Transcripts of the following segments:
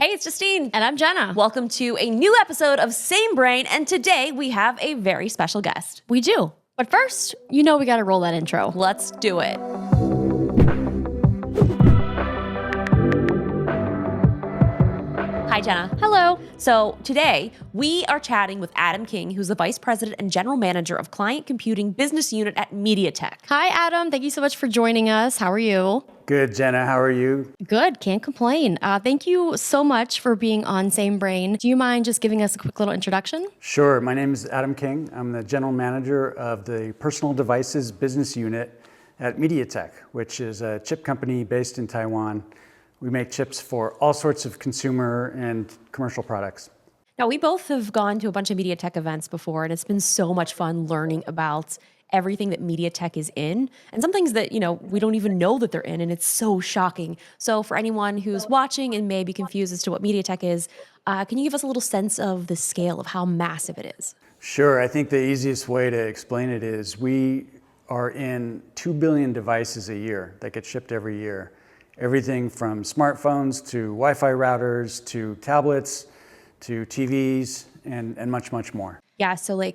Hey, it's Justine. And I'm Jenna. Welcome to a new episode of Same Brain, and today we have a very special guest. We do. But first, we gotta roll that intro. Let's do it. Hi, Jenna. Hello. So today we are chatting with Adam King, who's the Vice President and General Manager of Client Computing Business Unit at MediaTek. Hi, Adam. Thank you so much for joining us. How are you? Good, Jenna. How are you? Good. Can't complain. Thank you so much for being on Same Brain. Do you mind just giving us a quick little introduction? Sure. My name is Adam King. I'm the General Manager of the Personal Devices Business Unit at MediaTek, which is a chip company based in Taiwan. We make chips for all sorts of consumer and commercial products. Now, we both have gone to a bunch of MediaTek events before, and it's been so much fun learning about everything that MediaTek is in, and some things that, we don't even know that they're in, and it's so shocking. So for anyone who's watching and may be confused as to what MediaTek is, can you give us a little sense of the scale of how massive it is? Sure. I think the easiest way to explain it is we are in 2 billion devices a year that get shipped every year. Everything from smartphones to Wi-Fi routers to tablets to TVs and much, much more. Yeah, so I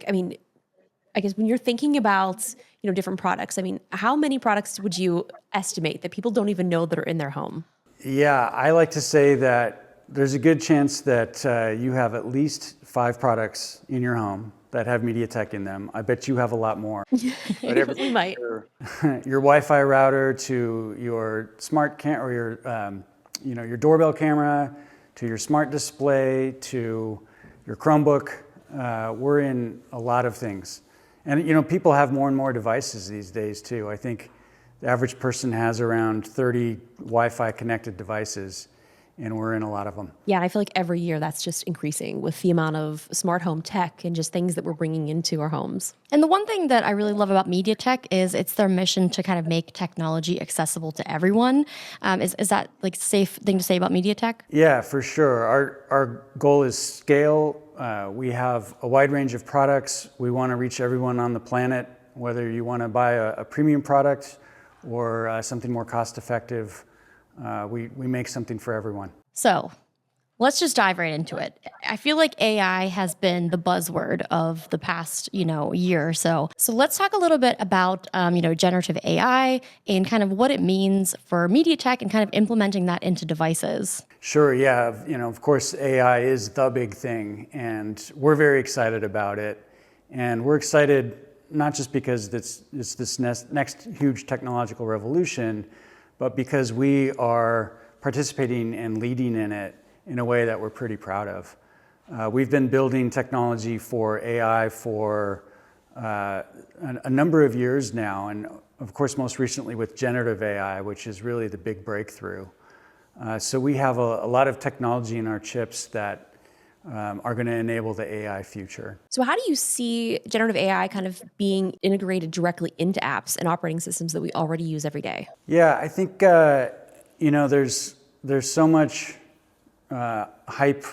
guess when you're thinking about, different products, how many products would you estimate that people don't even know that are in their home? Yeah, I like to say that there's a good chance that you have at least 5 products in your home that have MediaTek in them. I bet you have a lot more. But We might. Your Wi-Fi router to your smart or your doorbell camera to your smart display to your Chromebook, we're in a lot of things. And people have more and more devices these days too. I think the average person has around 30 Wi-Fi connected devices, and we're in a lot of them. Yeah, and I feel like every year that's just increasing with the amount of smart home tech and just things that we're bringing into our homes. And the one thing that I really love about MediaTek is it's their mission to kind of make technology accessible to everyone. Is that a safe thing to say about MediaTek? Yeah, for sure. Our goal is scale. We have a wide range of products. We want to reach everyone on the planet, whether you want to buy a premium product or something more cost effective. We make something for everyone. So let's just dive right into it. I feel like AI has been the buzzword of the past, year or so. So let's talk a little bit about, generative AI and kind of what it means for MediaTek and kind of implementing that into devices. Sure, yeah. Of course, AI is the big thing, and we're very excited about it. And we're excited not just because it's this next huge technological revolution, but because we are participating and leading in it in a way that we're pretty proud of. We've been building technology for AI for a number of years now, and of course most recently with generative AI, which is really the big breakthrough. So we have a lot of technology in our chips that are going to enable the AI future. So how do you see generative AI kind of being integrated directly into apps and operating systems that we already use every day? Yeah, I think there's so much hype.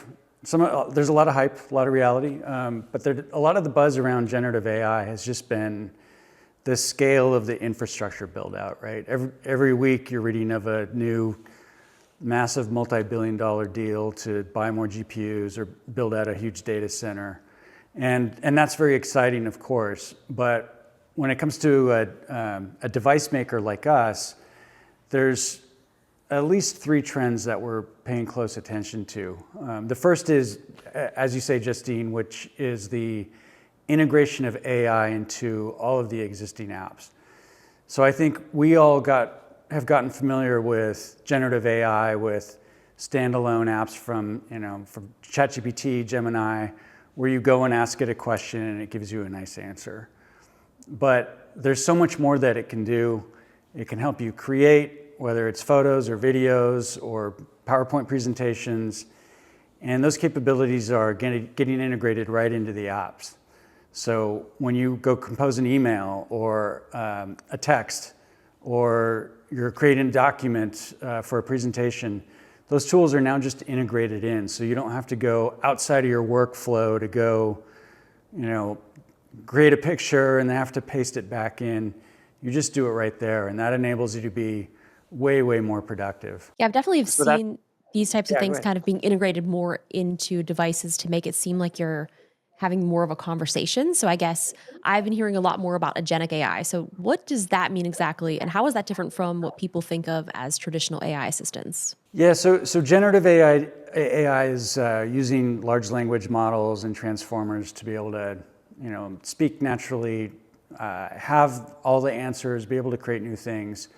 There's a lot of hype, a lot of reality, but a lot of the buzz around generative AI has just been the scale of the infrastructure build out, right? Every week you're reading of a new massive multi-billion-dollar deal to buy more GPUs or build out a huge data center. And that's very exciting, of course. But when it comes to a device maker like us, there's at least 3 trends that we're paying close attention to. The first is, as you say, Justine, which is the integration of AI into all of the existing apps. So I think we all have gotten familiar with generative AI, with standalone apps from ChatGPT, Gemini, where you go and ask it a question and it gives you a nice answer. But there's so much more that it can do. It can help you create, whether it's photos or videos or PowerPoint presentations, and those capabilities are getting integrated right into the apps. So when you go compose an email or a text, or you're creating a document for a presentation, those tools are now just integrated in. So you don't have to go outside of your workflow to go, create a picture and then have to paste it back in. You just do it right there, and that enables you to be way, way more productive. Yeah, I've definitely seen these types of Yeah, go things ahead. kind of being integrated more into devices to make it seem like you're having more of a conversation. So I guess I've been hearing a lot more about agentic AI. So what does that mean exactly? And how is that different from what people think of as traditional AI assistants? Yeah, so generative AI is using large language models and transformers to be able to, speak naturally, have all the answers, be able to create new things,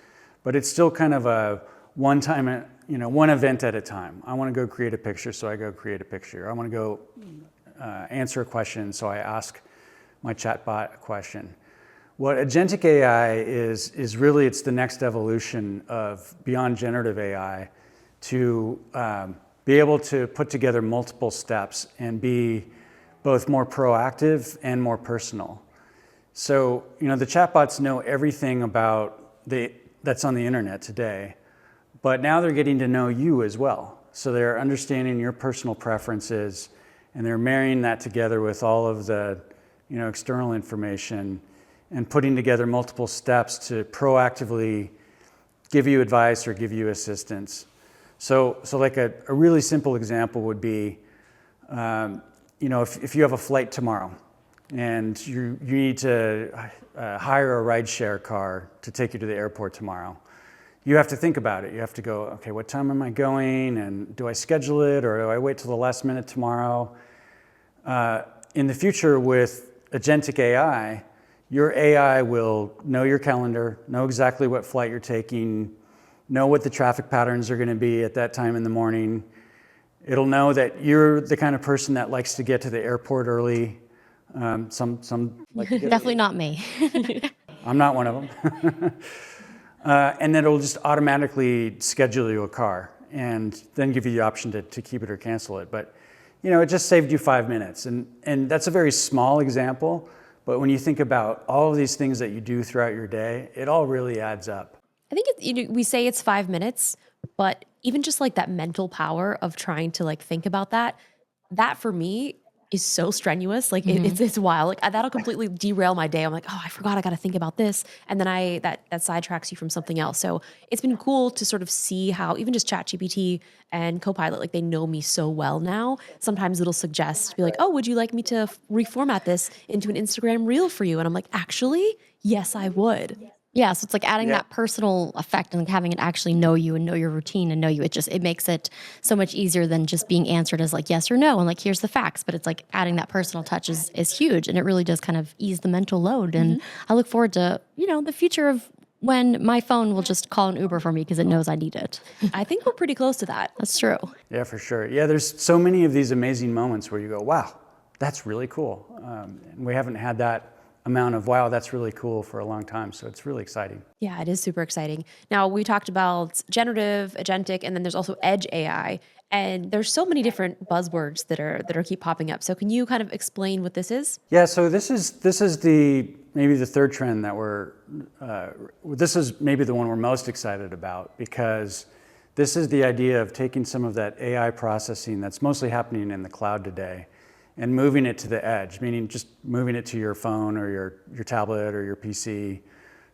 but it's still kind of a one-time, one event at a time. I want to go create a picture, so I go create a picture. I want to go answer a question, so I ask my chatbot a question. What agentic AI is really, it's the next evolution of beyond generative AI to be able to put together multiple steps and be both more proactive and more personal. So, the chatbots know everything about that's on the internet today, but now they're getting to know you as well. So they're understanding your personal preferences, and they're marrying that together with all of the, external information and putting together multiple steps to proactively give you advice or give you assistance. So like a really simple example would be, if you have a flight tomorrow and you need to hire a rideshare car to take you to the airport tomorrow, you have to think about it. You have to go, okay, what time am I going? And do I schedule it, or do I wait till the last minute tomorrow? In the future with agentic AI, your AI will know your calendar, know exactly what flight you're taking, know what the traffic patterns are going to be at that time in the morning. It'll know that you're the kind of person that likes to get to the airport early. Some like to get Definitely not me. I'm not one of them. And then it'll just automatically schedule you a car and then give you the option to keep it or cancel it. But, it just saved you 5 minutes. And that's a very small example. But when you think about all of these things that you do throughout your day, it all really adds up. I think we say it's 5 minutes, but even just like that mental power of trying to like think about that for me is so strenuous. Like it's wild. Like that'll completely derail my day. I'm like, oh, I forgot I got to think about this, and then that sidetracks you from something else. So it's been cool to sort of see how even just ChatGPT and Copilot, like they know me so well now. Sometimes it'll suggest, be like, oh, would you like me to reformat this into an Instagram reel for you? And I'm like, actually, yes, I would. Yeah, so it's like adding Yeah. that personal effect and like having it actually know you and know your routine and know you. It makes it so much easier than just being answered as like yes or no and like here's the facts. But it's like adding that personal touch is huge, and it really does kind of ease the mental load. And I look forward to the future of when my phone will just call an Uber for me because it knows I need it. I think we're pretty close to that. That's true. Yeah, for sure. Yeah, there's so many of these amazing moments where you go, wow, that's really cool. And we haven't had that amount of, wow, that's really cool for a long time. So it's really exciting. Yeah, it is super exciting. Now, we talked about generative, agentic, and then there's also edge AI. And there's so many different buzzwords that are keep popping up. So can you kind of explain what this is? Yeah, so this is maybe the third trend that this is maybe the one we're most excited about, because this is the idea of taking some of that AI processing that's mostly happening in the cloud today and moving it to the edge, meaning just moving it to your phone or your tablet or your PC,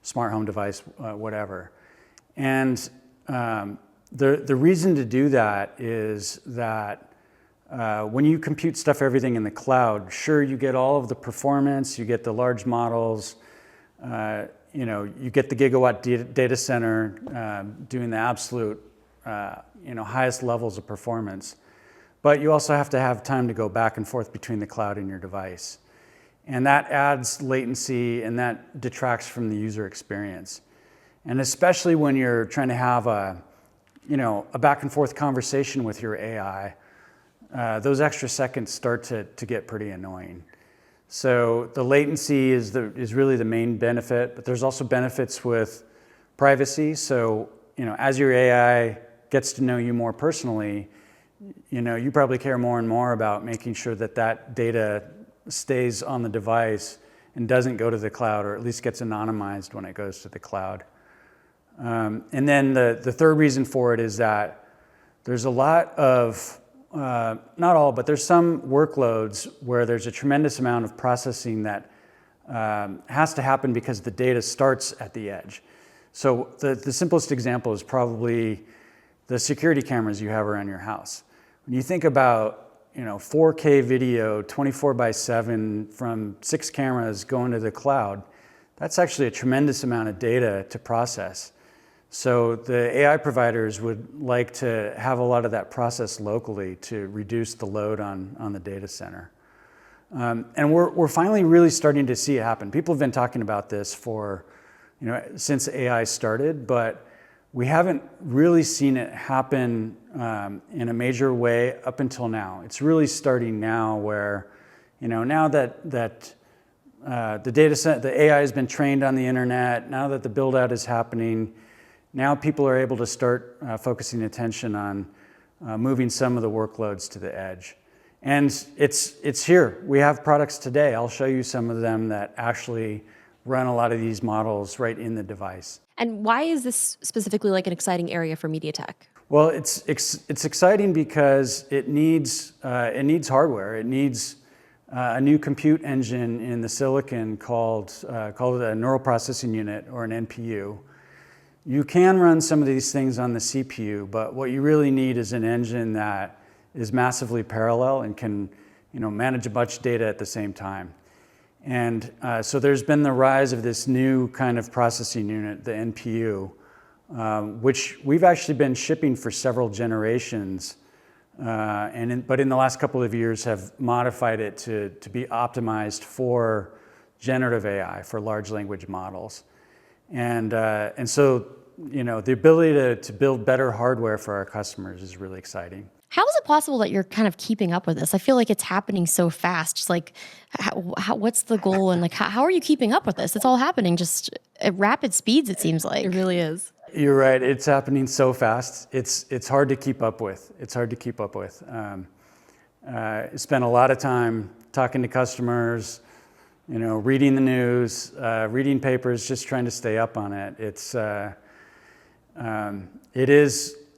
smart home device, whatever. And the reason to do that is that when you compute everything in the cloud, sure, you get all of the performance, you get the large models, you get the gigawatt data center doing the absolute highest levels of performance. But you also have to have time to go back and forth between the cloud and your device. And that adds latency, and that detracts from the user experience. And especially when you're trying to have a back and forth conversation with your AI, those extra seconds start to get pretty annoying. So the latency is really the main benefit, but there's also benefits with privacy. So, as your AI gets to know you more personally, you probably care more and more about making sure that data stays on the device and doesn't go to the cloud, or at least gets anonymized when it goes to the cloud. And then the third reason for it is that there's a lot of, not all, but there's some workloads where there's a tremendous amount of processing that has to happen because the data starts at the edge. So the simplest example is probably the security cameras you have around your house. When you think about 4K video, 24/7 from 6 cameras going to the cloud, that's actually a tremendous amount of data to process. So the AI providers would like to have a lot of that processed locally to reduce the load on the data center. And we're finally really starting to see it happen. People have been talking about this for, since AI started, but we haven't really seen it happen in a major way up until now. It's really starting now where, now that the data set, the AI has been trained on the internet, now that the build out is happening, now people are able to start focusing attention on moving some of the workloads to the edge. And it's here. We have products today. I'll show you some of them that actually run a lot of these models right in the device. And why is this specifically like an exciting area for MediaTek? Well, it's exciting because it needs hardware. It needs a new compute engine in the silicon called a neural processing unit, or an NPU. You can run some of these things on the CPU, but what you really need is an engine that is massively parallel and can manage a bunch of data at the same time. And so there's been the rise of this new kind of processing unit, the NPU, which we've actually been shipping for several generations, but in the last couple of years have modified it to be optimized for generative AI, for large language models. And so the ability to build better hardware for our customers is really exciting. How is it possible that you're kind of keeping up with this? I feel like it's happening so fast. Just like, what's the goal? And like, how are you keeping up with this? It's all happening just at rapid speeds, it seems like. It really is. You're right. It's happening so fast. It's hard to keep up with. It's hard to keep up with. Spent a lot of time talking to customers, reading the news, reading papers, just trying to stay up on it.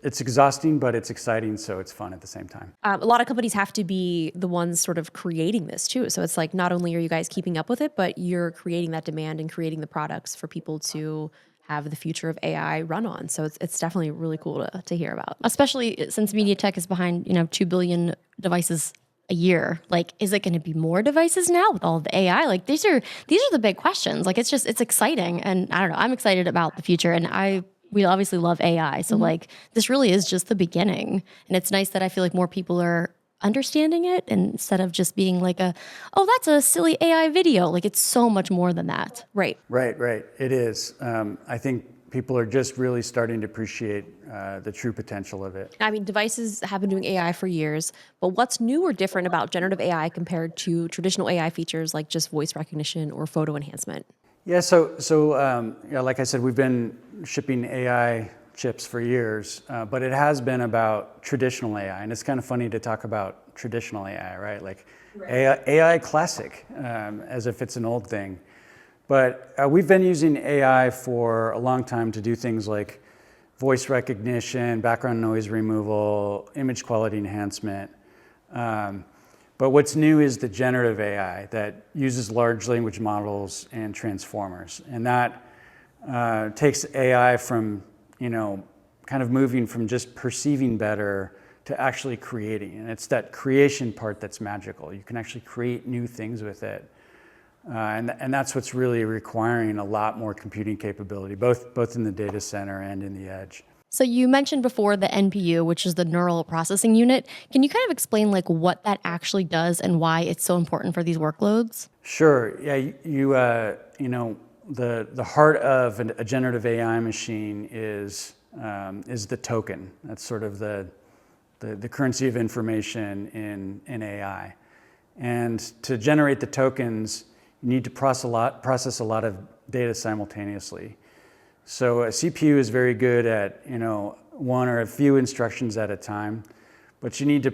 It's exhausting, but it's exciting, so it's fun at the same time. A lot of companies have to be the ones sort of creating this too. So it's like not only are you guys keeping up with it, but you're creating that demand and creating the products for people to have the future of AI run on. So it's definitely really cool to hear about. Especially since MediaTek is behind, 2 billion devices a year. Like, is it going to be more devices now with all of the AI? Like, these are the big questions. Like, it's exciting. And I don't know, I'm excited about the future. And we obviously love AI. So like, this really is just the beginning. And it's nice that I feel like more people are understanding it instead of just being like oh, that's a silly AI video. Like, it's so much more than that. Right. Right. It is. I think people are just really starting to appreciate the true potential of it. I mean, devices have been doing AI for years, but what's new or different about generative AI compared to traditional AI features like just voice recognition or photo enhancement? Yeah, so like I said, we've been shipping AI chips for years, but it has been about traditional AI, and it's kind of funny to talk about traditional AI, right? Like AI classic, as if it's an old thing. But we've been using AI for a long time to do things like voice recognition, background noise removal, image quality enhancement. But what's new is the generative AI that uses large language models and transformers. And that takes AI from, kind of moving from just perceiving better to actually creating. And it's that creation part that's magical. You can actually create new things with it. And that's what's really requiring a lot more computing capability, both in the data center and in the edge. So you mentioned before the NPU, which is the neural processing unit. Can you kind of explain like what that actually does and why it's so important for these workloads? Sure. Yeah. The heart of a generative AI machine is the token. That's sort of the currency of information in AI. And to generate the tokens, you need to process a lot of data simultaneously. So a CPU is very good at one or a few instructions at a time, but you need to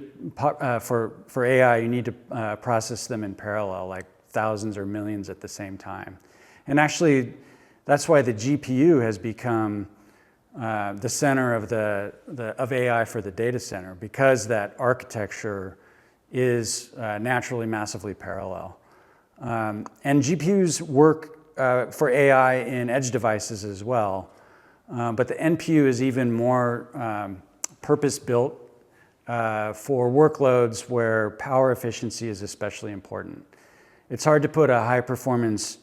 for AI you need to process them in parallel, like thousands or millions at the same time. And actually, that's why the GPU has become the center of AI for the data center, because that architecture is naturally massively parallel. And GPUs work for AI in edge devices as well, but the NPU is even more purpose-built for workloads where power efficiency is especially important. It's hard to put a high-performance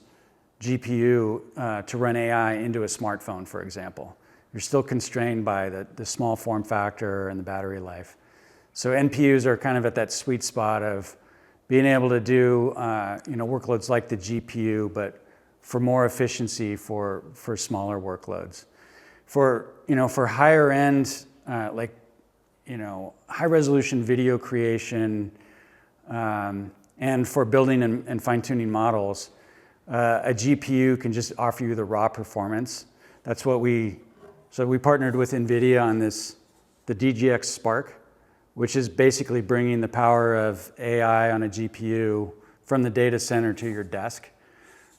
GPU to run AI into a smartphone, for example. You're still constrained by the small form factor and the battery life. So NPUs are kind of at that sweet spot of being able to do workloads like the GPU, but for more efficiency for smaller workloads. For higher end, high resolution video creation, and for building and fine-tuning models, a GPU can just offer you the raw performance. So we partnered with Nvidia on the DGX Spark, which is basically bringing the power of AI on a GPU from the data center to your desk.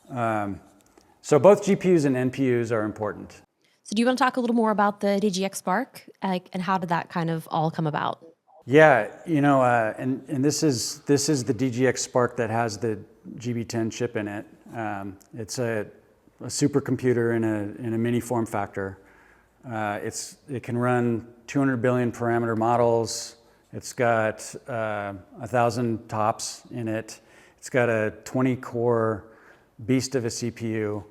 So both GPUs and NPUs are important. So do you want to talk a little more about the DGX Spark, and how did that kind of all come about? Yeah, and this is the DGX Spark that has the GB10 chip in it. It's a supercomputer in a mini form factor. It can run 200 billion parameter models. It's got 1,000 TOPS in it. It's got a 20-core beast of a CPU.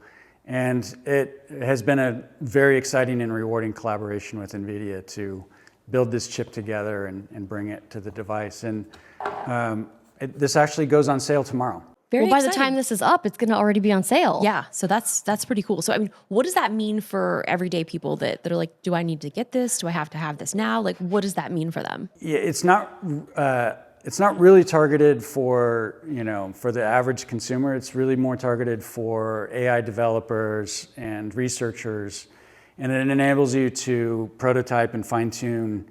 And it has been a very exciting and rewarding collaboration with Nvidia to build this chip together and bring it to the device. And this actually goes on sale tomorrow. Very By the exciting. time this is up, it's going to already be on sale. Yeah, so that's pretty cool. So I mean, what does that mean for everyday people that are like, do I need to get this? Do I have to have this now? Like, what does that mean for them? Yeah, it's not really targeted for the average consumer. It's really more targeted for AI developers and researchers, and it enables you to prototype and fine-tune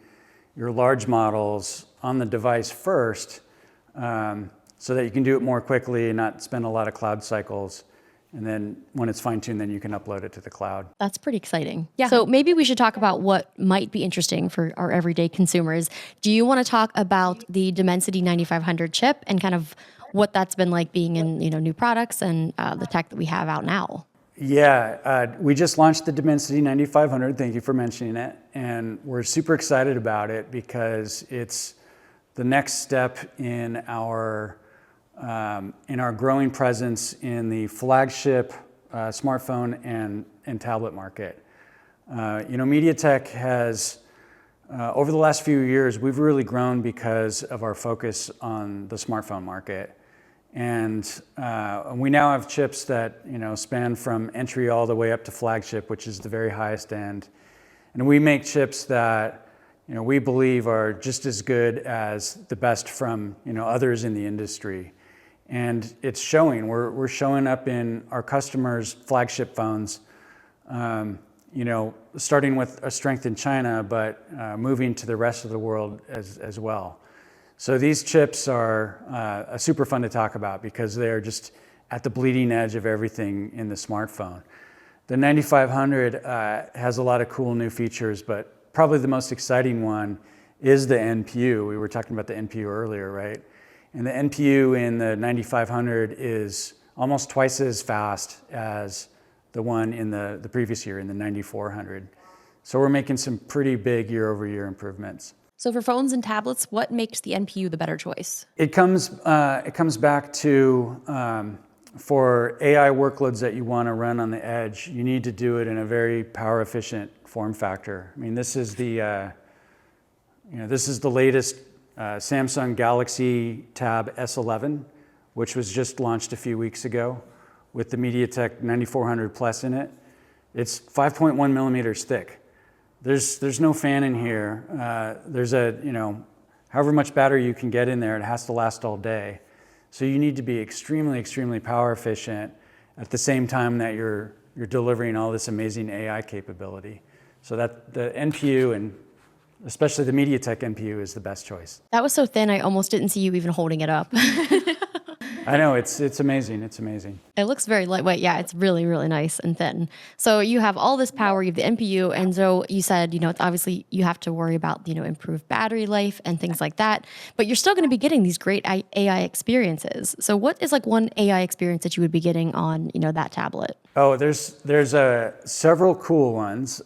your large models on the device first, so that you can do it more quickly and not spend a lot of cloud cycles. And then when it's fine-tuned, then you can upload it to the cloud. That's pretty exciting. Yeah. So maybe we should talk about what might be interesting for our everyday consumers. Do you want to talk about the Dimensity 9500 chip and kind of what that's been like being in new products and the tech that we have out now? Yeah, we just launched the Dimensity 9500. Thank you for mentioning it. And we're super excited about it because it's the next step in our growing presence in the flagship smartphone and tablet market. MediaTek has, over the last few years, we've really grown because of our focus on the smartphone market. And we now have chips that span from entry all the way up to flagship, which is the very highest end. And we make chips that we believe are just as good as the best from others in the industry. And it's showing. We're showing up in our customers' flagship phones, starting with a strength in China, but moving to the rest of the world as well. So these chips are super fun to talk about because they're just at the bleeding edge of everything in the smartphone. The 9500 has a lot of cool new features, but probably the most exciting one is the NPU. We were talking about the NPU earlier, right? And the NPU in the 9500 is almost twice as fast as the one in the previous year in the 9400. So we're making some pretty big year-over-year improvements. So for phones and tablets, what makes the NPU the better choice? It comes back to for AI workloads that you want to run on the edge, you need to do it in a very power efficient form factor. I mean, this is the latest Samsung Galaxy Tab S11, which was just launched a few weeks ago with the MediaTek 9400 Plus in it. It's 5.1 millimeters thick. There's no fan in here. There's however much battery you can get in there, it has to last all day. So you need to be extremely, extremely power efficient at the same time that you're delivering all this amazing AI capability. So that the NPU and especially the MediaTek NPU is the best choice. That was so thin, I almost didn't see you even holding it up. I know, it's amazing. It's amazing. It looks very lightweight. Yeah, it's really, really nice and thin. So you have all this power, you have the NPU, and so you said, it's obviously you have to worry about, improved battery life and things like that, but you're still going to be getting these great AI experiences. So what is like one AI experience that you would be getting on, that tablet? Oh, there's several cool ones.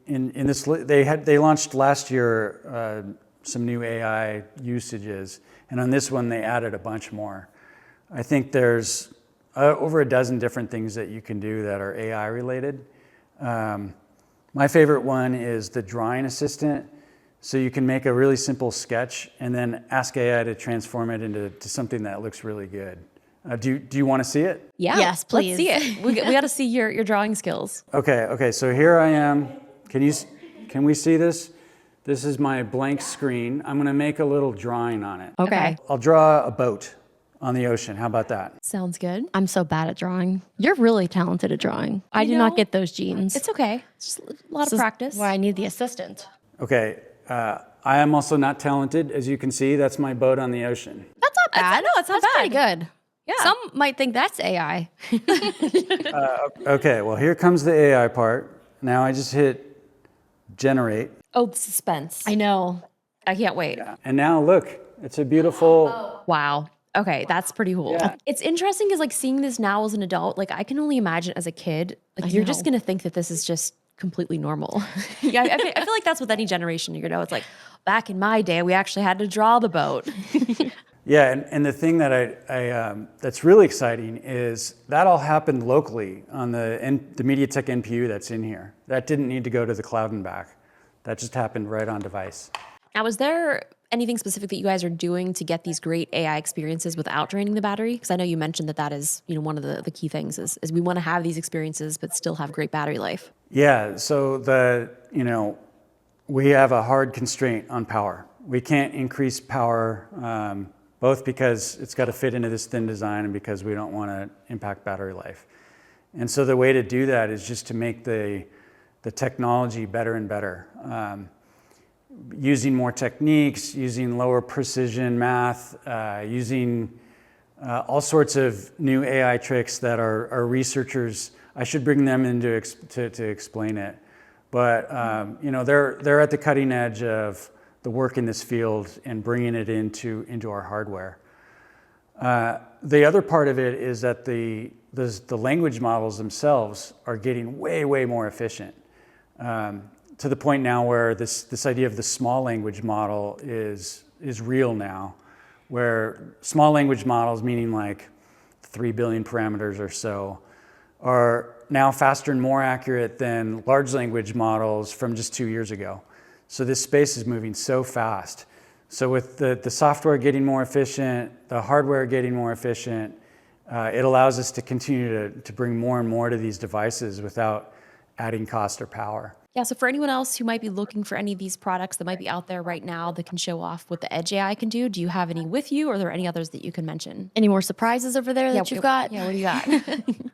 in this, they launched last year some new AI usages, and on this one they added a bunch more. I think there's over a dozen different things that you can do that are AI related. My favorite one is the drawing assistant. So you can make a really simple sketch and then ask AI to transform it into something that looks really good. Do you want to see it? Yeah. Yes, please. Let's see it. We got to see your drawing skills. Okay. So here I am. Can we see this? This is my blank screen. I'm going to make a little drawing on it. Okay. I'll draw a boat on the ocean. How about that? Sounds good. I'm so bad at drawing. You're really talented at drawing. I do not get those genes. It's okay. It's just a lot This of is practice. why I need the assistant. Okay. I am also not talented, as you can see. That's my boat on the ocean. That's not bad. No, it's not That's bad. pretty good. Yeah. Some might think that's AI. Okay. Well, here comes the AI part. Now I just hit generate. Oh, the suspense. I know. I can't wait. And now look, it's a beautiful. Wow. Okay, that's pretty cool. Yeah. It's interesting because like seeing this now as an adult, like I can only imagine as a kid, like you're just gonna think that this is just completely normal. Yeah, I feel like that's with any generation. It's like back in my day, we actually had to draw the boat. Yeah, and the thing that I that's really exciting is that all happened locally on the MediaTek NPU that's in here. That didn't need to go to the cloud and back. That just happened right on device. Now, is there anything specific that you guys are doing to get these great AI experiences without draining the battery? Because I know you mentioned that is one of the key things is we want to have these experiences but still have great battery life. Yeah, so we have a hard constraint on power. We can't increase power, both because it's got to fit into this thin design and because we don't want to impact battery life. And so the way to do that is just to make the technology better and better. Using more techniques, using lower precision math, using all sorts of new AI tricks that our researchers, I should bring them in to explain it. But they're at the cutting edge of the work in this field and bringing it into our hardware. The other part of it is that the language models themselves are getting way more efficient. To the point now where this idea of the small language model is real now, where small language models, meaning like 3 billion parameters or so, are now faster and more accurate than large language models from just 2 years ago. So this space is moving so fast. So with the software getting more efficient, the hardware getting more efficient, it allows us to continue to bring more and more to these devices without adding cost or power. Yeah, so for anyone else who might be looking for any of these products that might be out there right now that can show off what the Edge AI can do you have any with you, or are there any others that you can mention? Any more surprises over there that you've got? Yeah, what do you got?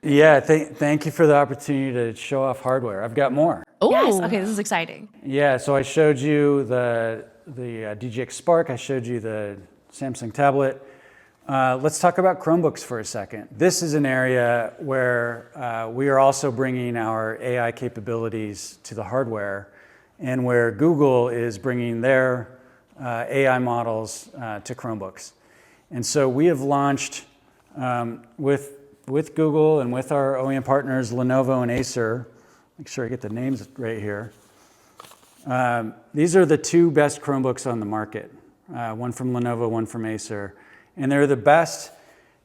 Yeah, thank you for the opportunity to show off hardware. I've got more. Oh, Yes, okay, this is exciting. Yeah, so I showed you the DGX Spark. I showed you the Samsung tablet. Let's talk about Chromebooks for a second. This is an area where we are also bringing our AI capabilities to the hardware, and where Google is bringing their AI models to Chromebooks. And so we have launched with Google and with our OEM partners, Lenovo and Acer. Make sure I get the names right here. These are the two best Chromebooks on the market, one from Lenovo, one from Acer. And they're the best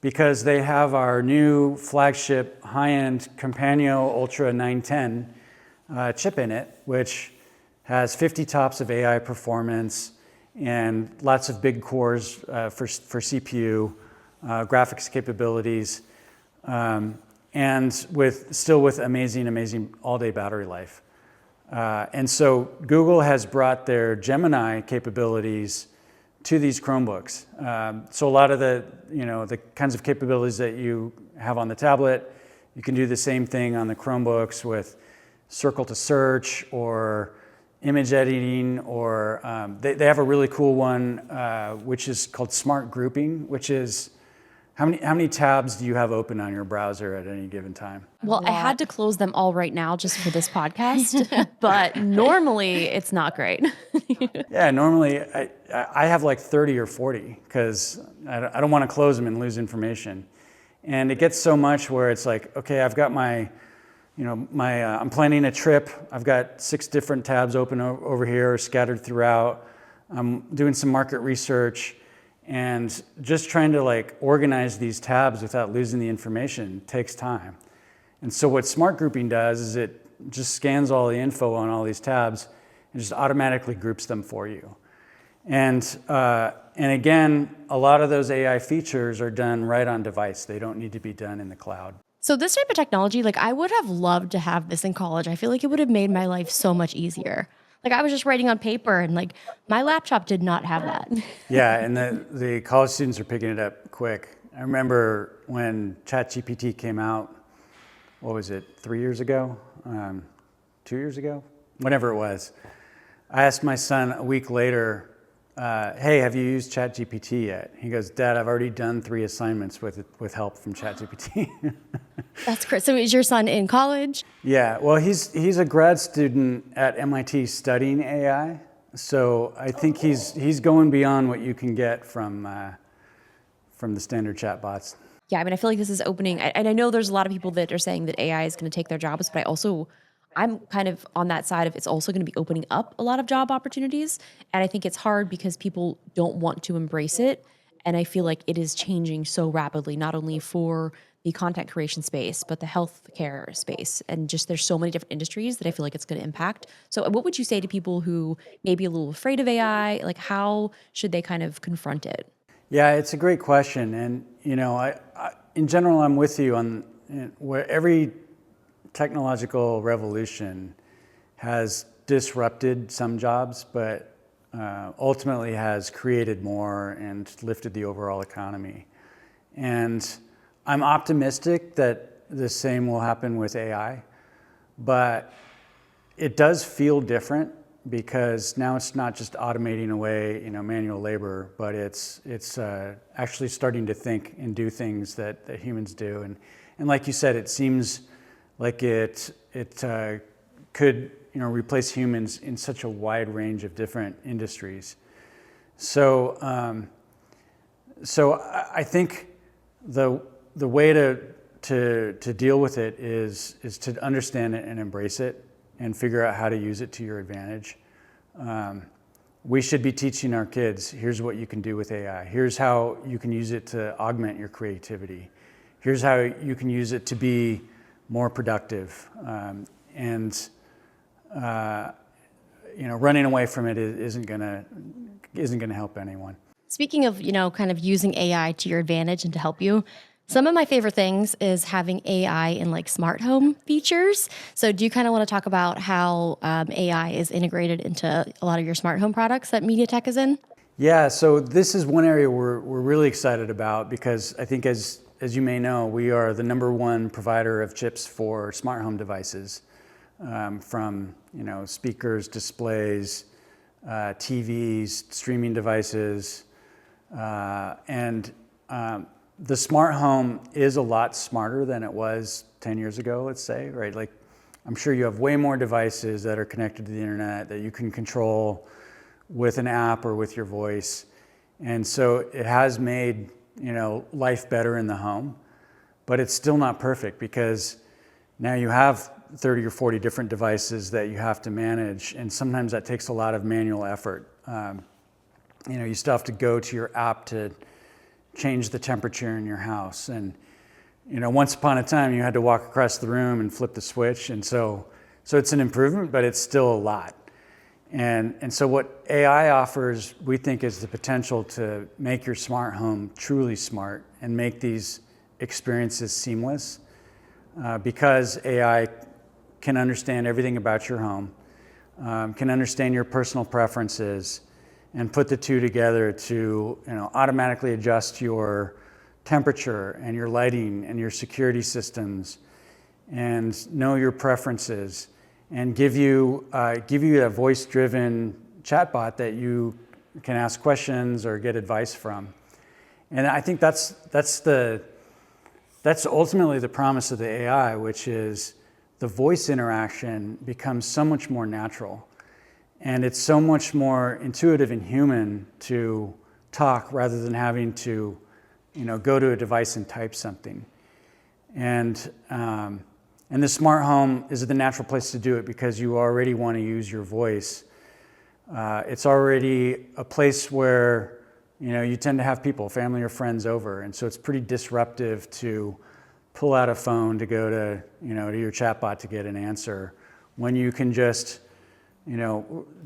because they have our new flagship high-end Companion Ultra 910 chip in it, which has 50 TOPS of AI performance and lots of big cores for CPU, graphics capabilities, and still with amazing all-day battery life. And so Google has brought their Gemini capabilities to these Chromebooks. So a lot of the kinds of capabilities that you have on the tablet, you can do the same thing on the Chromebooks with circle to search or image editing, or they have a really cool one which is called Smart Grouping, which is how many tabs do you have open on your browser at any given time? Well, I had to close them all right now just for this podcast, but normally it's not great. Yeah, normally I have like 30 or 40 because I don't want to close them and lose information. And it gets so much where it's like, okay, I've got my I'm planning a trip. I've got 6 different tabs open over here, scattered throughout. I'm doing some market research, and just trying to like organize these tabs without losing the information takes time. And so what smart grouping does is it just scans all the info on all these tabs and just automatically groups them for you. And again, a lot of those AI features are done right on device. They don't need to be done in the cloud. So this type of technology, like I would have loved to have this in college. I feel like it would have made my life so much easier. Like I was just writing on paper and like my laptop did not have that. Yeah, and the college students are picking it up quick. I remember when ChatGPT came out, what was it, 3 years ago? 2 years ago? Whenever it was. I asked my son a week later, hey, have you used ChatGPT yet? He goes, Dad, I've already done 3 assignments with help from ChatGPT. That's great. So is your son in college? Yeah, well, he's a grad student at MIT studying AI. So I think he's going beyond what you can get from the standard chatbots. Yeah, I mean, I feel like this is opening, and I know there's a lot of people that are saying that AI is going to take their jobs, but I'm kind of on that side of it's also going to be opening up a lot of job opportunities. And I think it's hard because people don't want to embrace it. And I feel like it is changing so rapidly, not only for the content creation space, but the healthcare space. And just there's so many different industries that I feel like it's going to impact. So what would you say to people who may be a little afraid of AI? Like, how should they kind of confront it? Yeah, it's a great question. And, I in general, I'm with you on where every technological revolution has disrupted some jobs, but ultimately has created more and lifted the overall economy. And I'm optimistic that the same will happen with AI, but it does feel different because now it's not just automating away, manual labor, but it's actually starting to think and do things that humans do. And like you said, it seems like it could replace humans in such a wide range of different industries. So I think the way to deal with it is to understand it and embrace it and figure out how to use it to your advantage. We should be teaching our kids, here's what you can do with AI. Here's how you can use it to augment your creativity. Here's how you can use it to be more productive. Running away from it isn't gonna help anyone. Speaking of, kind of using AI to your advantage and to help you, some of my favorite things is having AI in like smart home features. So do you kind of want to talk about how AI is integrated into a lot of your smart home products that MediaTek is in? Yeah, so this is one area we're really excited about because I think as you may know, we are the #1 provider of chips for smart home devices, from speakers, displays, TVs, streaming devices, and the smart home is a lot smarter than it was 10 years ago, let's say, right? Like, I'm sure you have way more devices that are connected to the internet that you can control with an app or with your voice. And so it has made, life better in the home, but it's still not perfect because now you have 30 or 40 different devices that you have to manage. And sometimes that takes a lot of manual effort. You still have to go to your app to change the temperature in your house. And, once upon a time you had to walk across the room and flip the switch. And so it's an improvement, but it's still a lot. And so what AI offers, we think, is the potential to make your smart home truly smart and make these experiences seamless, because AI can understand everything about your home, can understand your personal preferences, and put the two together to automatically adjust your temperature and your lighting and your security systems, and know your preferences, and give you a voice-driven chatbot that you can ask questions or get advice from. And I think that's ultimately the promise of the AI, which is the voice interaction becomes so much more natural. And it's so much more intuitive and human to talk rather than having to, go to a device and type something. And And the smart home is the natural place to do it because you already want to use your voice. It's already a place where you tend to have people, family or friends over, and so it's pretty disruptive to pull out a phone to go to to your chatbot to get an answer when you can just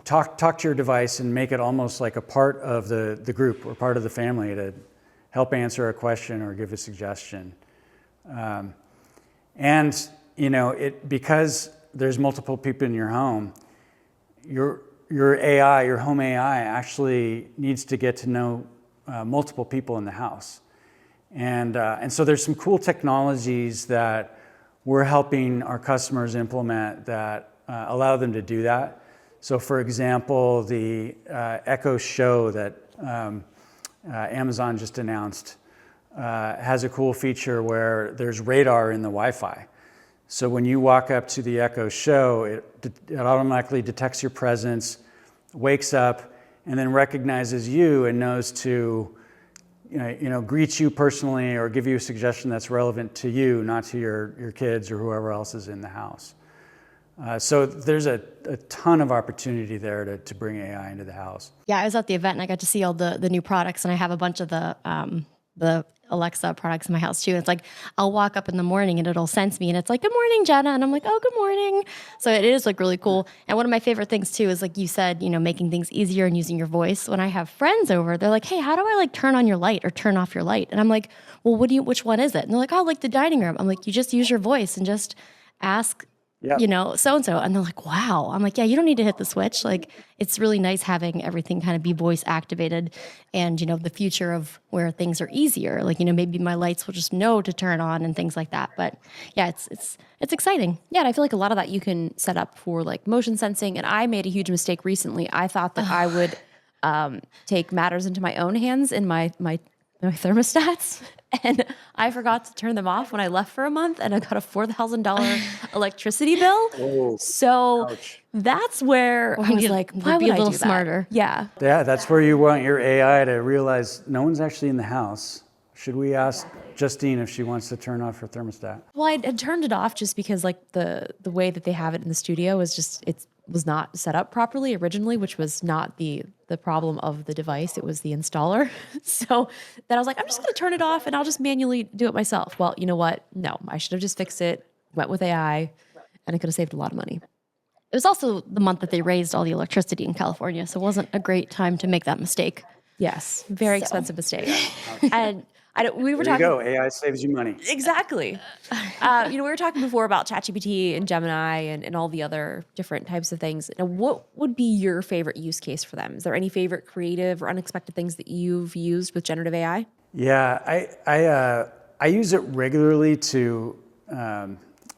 talk to your device and make it almost like a part of the group or part of the family to help answer a question or give a suggestion. And because there's multiple people in your home, your AI, your home AI, actually needs to get to know multiple people in the house. And so there's some cool technologies that we're helping our customers implement that allow them to do that. So for example, the Echo Show that Amazon just announced has a cool feature where there's radar in the Wi-Fi. So when you walk up to the Echo Show, it automatically detects your presence, wakes up, and then recognizes you and knows to greet you personally or give you a suggestion that's relevant to you, not to your kids or whoever else is in the house. So there's a ton of opportunity there to bring AI into the house. Yeah, I was at the event and I got to see all the new products, and I have a bunch of the Alexa products in my house too. It's like I'll walk up in the morning and it'll sense me and it's like, "Good morning, Jenna," and I'm like, "Oh, good morning." So it is like really cool. And one of my favorite things too is, like you said, making things easier and using your voice. When I have friends over, they're like, "Hey, how do I like turn on your light or turn off your light?" And I'm like, "Well, which one is it?" And they're like, "Oh, like the dining room." I'm like, "You just use your voice and just ask." Yep. So-and-so. And they're like, "Wow." I'm like, "Yeah, you don't need to hit the switch." Like, it's really nice having everything kind of be voice activated and, the future of where things are easier. Like, maybe my lights will just know to turn on and things like that. But yeah, it's exciting. Yeah, and I feel like a lot of that you can set up for like motion sensing. And I made a huge mistake recently. I thought that I would take matters into my own hands in my thermostats. And I forgot to turn them off when I left for a month, and I got a $4,000 electricity bill. Oh, So ouch. that's where I was like, why would be a I little do that? smarter. Yeah. Yeah, that's where you want your AI to realize no one's actually in the house. Should we ask Justine if she wants to turn off her thermostat? Well, I had turned it off just because like the way that they have it in the studio is just, it was not set up properly originally, which was not the problem of the device. It was the installer. So then I was like, I'm just going to turn it off and I'll just manually do it myself. Well, you know what? No, I should have just fixed it, went with AI, and I could have saved a lot of money. It was also the month that they raised all the electricity in California, so it wasn't a great time to make that mistake. Yes. Very expensive mistake. And we were There you talking. go. AI saves you money. Exactly. We were talking before about ChatGPT and Gemini and all the other different types of things. Now, what would be your favorite use case for them? Is there any favorite creative or unexpected things that you've used with generative AI? Yeah, I use it regularly to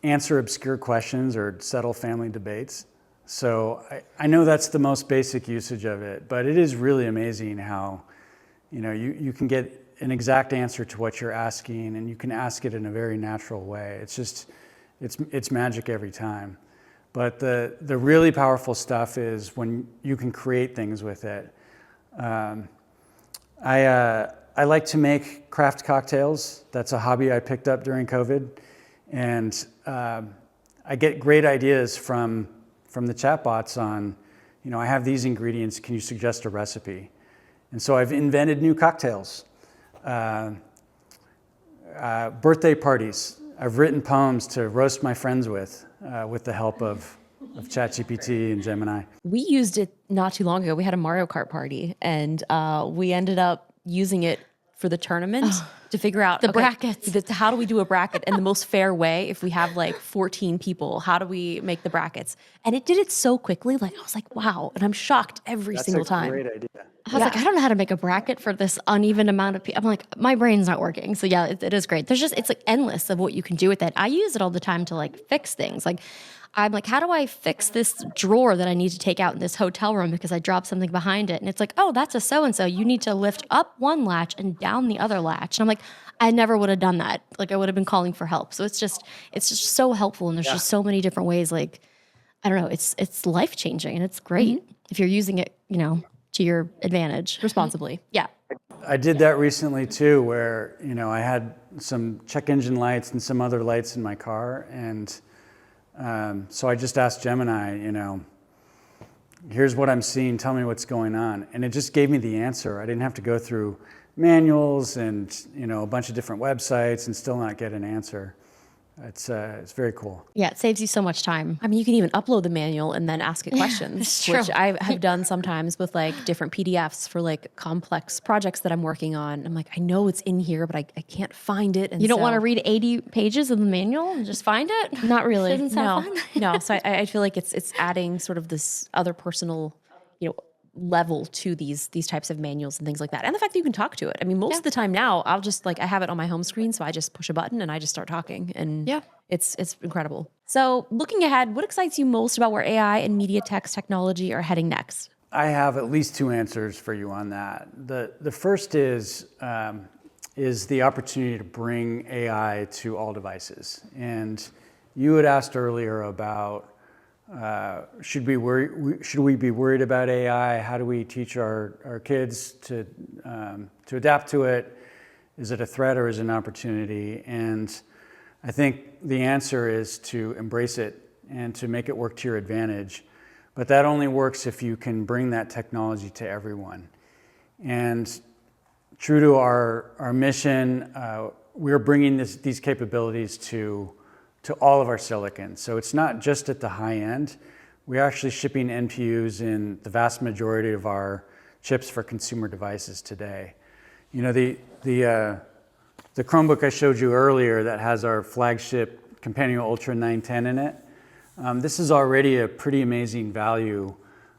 answer obscure questions or settle family debates. So I know that's the most basic usage of it, but it is really amazing how you can get an exact answer to what you're asking, and you can ask it in a very natural way. It's just, it's magic every time. But the really powerful stuff is when you can create things with it. I like to make craft cocktails. That's a hobby I picked up during COVID. And I get great ideas from the chatbots on, I have these ingredients, can you suggest a recipe? And so I've invented new cocktails. Birthday parties. I've written poems to roast my friends with the help of ChatGPT and Gemini. We used it not too long ago. We had a Mario Kart party, and we ended up using it for the tournament to figure out brackets. How do we do a bracket in the most fair way? If we have like 14 people, how do we make the brackets? And it did it so quickly. Like I was like, wow. And I'm shocked every single time. That's a great idea. I was like, I don't know how to make a bracket for this uneven amount of people. I'm like, my brain's not working. So yeah, it is great. It's like endless of what you can do with it. I use it all the time to like fix things. Like I'm like, how do I fix this drawer that I need to take out in this hotel room because I dropped something behind it? And it's like, oh, that's a so-and-so. You need to lift up one latch and down the other latch. And I'm like, I never would have done that. Like I would have been calling for help. So it's just so helpful. And there's just so many different ways. Like, I don't know, it's life-changing and it's great if you're using it, to your advantage. Responsibly. Yeah. I did that recently too, where, I had some check engine lights and some other lights in my car, and So I just asked Gemini, here's what I'm seeing, tell me what's going on. And it just gave me the answer. I didn't have to go through manuals and, a bunch of different websites and still not get an answer. It's very cool. Yeah, it saves you so much time. I mean, you can even upload the manual and then ask it questions, It's true. which I have done sometimes with like different PDFs for like complex projects that I'm working on. I'm like, I know it's in here, but I can't find it. And You don't so- want to read 80 pages of the manual and just find it? Not really. Doesn't sound No, fun. no. So I feel like it's adding sort of this other personal, level to these types of manuals and things like that. And the fact that you can talk to it. I mean, most of the time now, I'll just I have it on my home screen, so I just push a button and I just start talking. And it's incredible. So looking ahead, what excites you most about where AI and MediaTek's technology are heading next? I have at least 2 answers for you on that. The first is the opportunity to bring AI to all devices. And you had asked earlier about should we be worried about AI? How do we teach our kids to adapt to it? Is it a threat or is it an opportunity? And I think the answer is to embrace it and to make it work to your advantage. But that only works if you can bring that technology to everyone. And true to our mission, we're bringing these capabilities to all of our silicon. So it's not just at the high end. We're actually shipping NPUs in the vast majority of our chips for consumer devices today. The Chromebook I showed you earlier that has our flagship Companion Ultra 910 in it, this is already a pretty amazing value.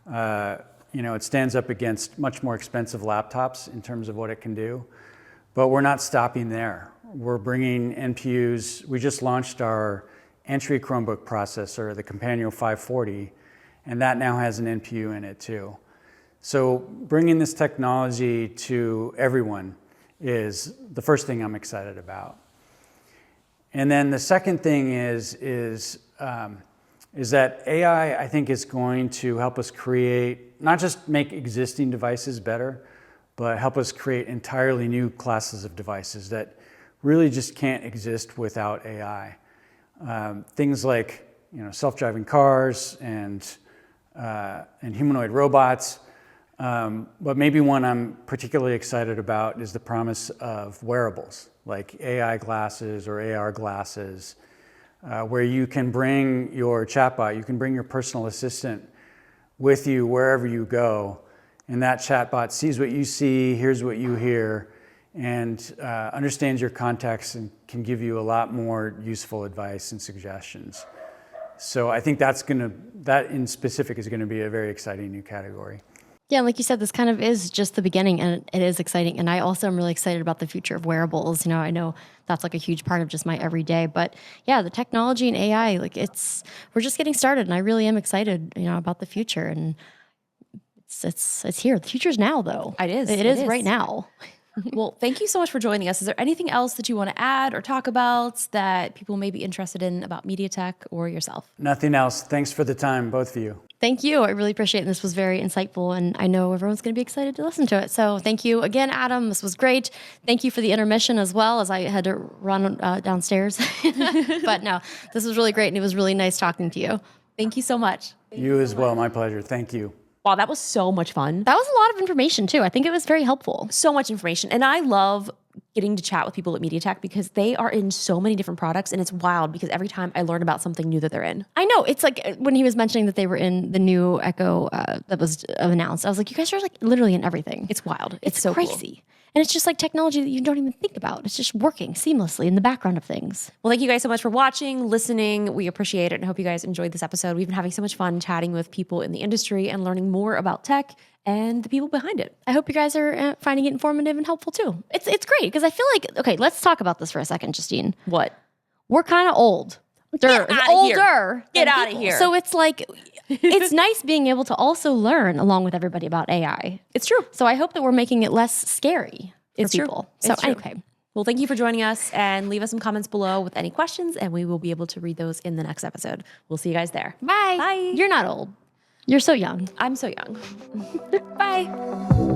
It stands up against much more expensive laptops in terms of what it can do. But we're not stopping there. We're bringing NPUs. We just launched our entry Chromebook processor, the Companion 540, and that now has an NPU in it too. So bringing this technology to everyone is the first thing I'm excited about. And then the second thing is that AI, I think, is going to help us create, not just make existing devices better, but help us create entirely new classes of devices that really just can't exist without AI. Things like self-driving cars and humanoid robots. But maybe one I'm particularly excited about is the promise of wearables, like AI glasses or AR glasses, where you can bring your chatbot, you can bring your personal assistant with you wherever you go, and that chatbot sees what you see, hears what you hear, and understands your context and can give you a lot more useful advice and suggestions. So I think that in specific is going to be a very exciting new category. Yeah, like you said, this kind of is just the beginning, and it is exciting. And I also am really excited about the future of wearables. I know that's like a huge part of just my everyday. But yeah, the technology and AI, we're just getting started, and I really am excited, about the future. And it's here. The future's now, though. It is. It is right now. Well, thank you so much for joining us. Is there anything else that you want to add or talk about that people may be interested in about MediaTek or yourself? Nothing else. Thanks for the time, both of you. Thank you. I really appreciate it. This was very insightful, and I know everyone's going to be excited to listen to it. So thank you again, Adam. This was great. Thank you for the intermission as well, as I had to run downstairs. But no, this was really great, and it was really nice talking to you. Thank you so much. You as well. My pleasure. Thank you. Wow, that was so much fun. That was a lot of information, too. I think it was very helpful. So much information. And I love getting to chat with people at MediaTek because they are in so many different products, and it's wild because every time I learn about something new that they're in. I know. It's like when he was mentioning that they were in the new Echo that was announced, I was like, you guys are like literally in everything. It's wild. It's so crazy. Cool. And it's just like technology that you don't even think about. It's just working seamlessly in the background of things. Well, thank you guys so much for watching, listening. We appreciate it and hope you guys enjoyed this episode. We've been having so much fun chatting with people in the industry and learning more about tech and the people behind it. I hope you guys are finding it informative and helpful too. It's great because I feel like, okay, let's talk about this for a second, Justine. What? We're kind of old. Get older. Get out of here. So it's like, it's nice being able to also learn along with everybody about AI. It's true. So I hope that we're making it less scary for people. So anyway. Well, thank you for joining us, and leave us some comments below with any questions, and we will be able to read those in the next episode. We'll see you guys there. Bye. Bye. You're not old. You're so young. I'm so young. Bye.